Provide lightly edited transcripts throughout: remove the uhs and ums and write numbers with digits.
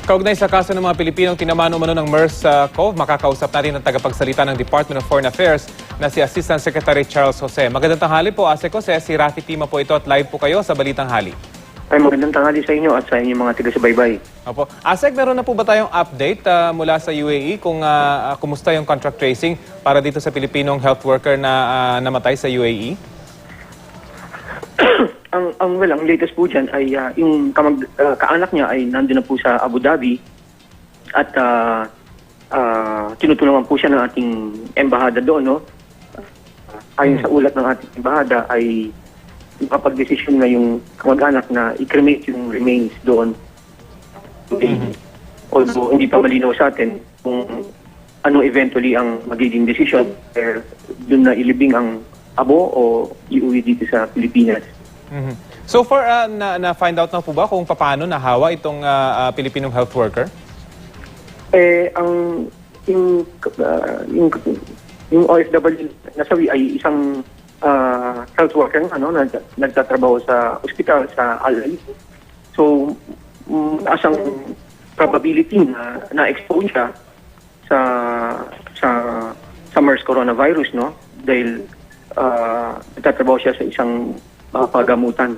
Kaugnay sa kaso ng mga Pilipinong tinamaan-umano ng MERS-CoV, makakausap natin ang tagapagsalita ng Department of Foreign Affairs na si Assistant Secretary Charles Jose. Magandang tanghali po, Asek Jose. Si Rafi Tima po ito at live po kayo sa Balitang Hali. Ay, magandang tanghali sa inyo at sa inyong mga taga-subaybay. Opo. Asek, meron na po ba tayong update mula sa UAE kung kumusta yung contract tracing para dito sa Pilipinong health worker na namatay sa UAE? Ang latest po dyan ay yung kaanak niya ay nandun na po sa Abu Dhabi at tinutulungan po siya ng ating embahada doon. No? Ayon sa ulat ng ating embahada ay makapag-desisyon na yung kamag-anak na i-cremate yung remains doon. Although hindi pa malinaw sa atin kung ano eventually ang magiging decision, doon na ilibing ang abo o iuwi dito sa Pilipinas. So far, na-find out na po ba kung paano nahawa itong Pilipinong health worker? Yung OFW nasawi ay isang health worker nagtatrabaho sa ospital sa Al-Ali. So, asang probability na na-expose siya sa MERS coronavirus, no? Dahil nagtatrabaho siya sa isang pagamutan.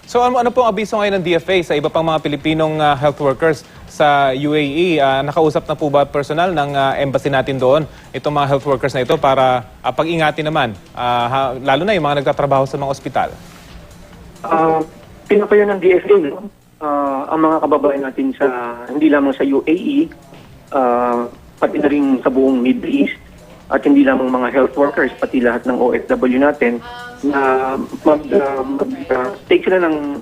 So ano pong abiso ngayon ng DFA sa iba pang mga Pilipinong health workers sa UAE? Nakausap na po ba personal ng embassy natin doon itong mga health workers na ito para pag-ingatin naman, lalo na yung mga nagtatrabaho sa mga ospital? Pinapayo ng DFA, no? Ang mga kababayan natin hindi lamang sa UAE, pati na rin sa buong Middle East, at hindi lamang mga health workers, pati lahat ng OFW natin, na mag-take sila ng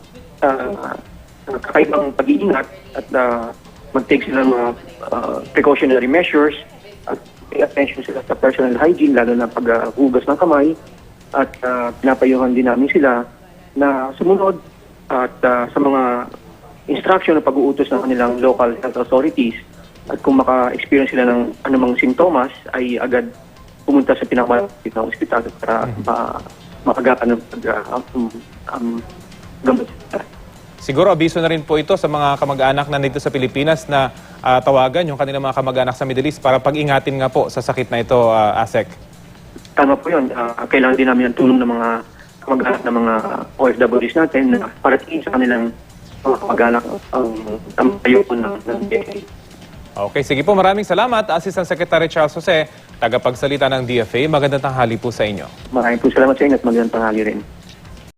kakaibang pag-iingat at mag-take sila ng mga precautionary measures at pay attention sila sa personal hygiene, lalo na paghugas ng kamay, at pinapayuhan din namin sila na sumunod at sa mga instruction na pag-uutos ng kanilang local health authorities. At kung maka-experience sila ng anumang sintomas, ay agad pumunta sa pinakamalapit na ospital para makagapan ng gamot. Siguro abiso na rin po ito sa mga kamag-anak na dito sa Pilipinas na tawagan yung kanilang mga kamag-anak sa Middle East para pag-ingatin nga po sa sakit na ito, Asek. Tama po yun. Kailangan din namin ang tulong ng mga kamag-anak ng mga OFWs natin na parating sa kanilang mga kamag-anak ang ayoko ng DFA. Okay, sige po. Maraming salamat, Assistant Secretary Charles Jose, tagapagsalita ng DFA. Magandang tanghali po sa inyo. Maraming po salamat sa inyo at magandang tanghali rin.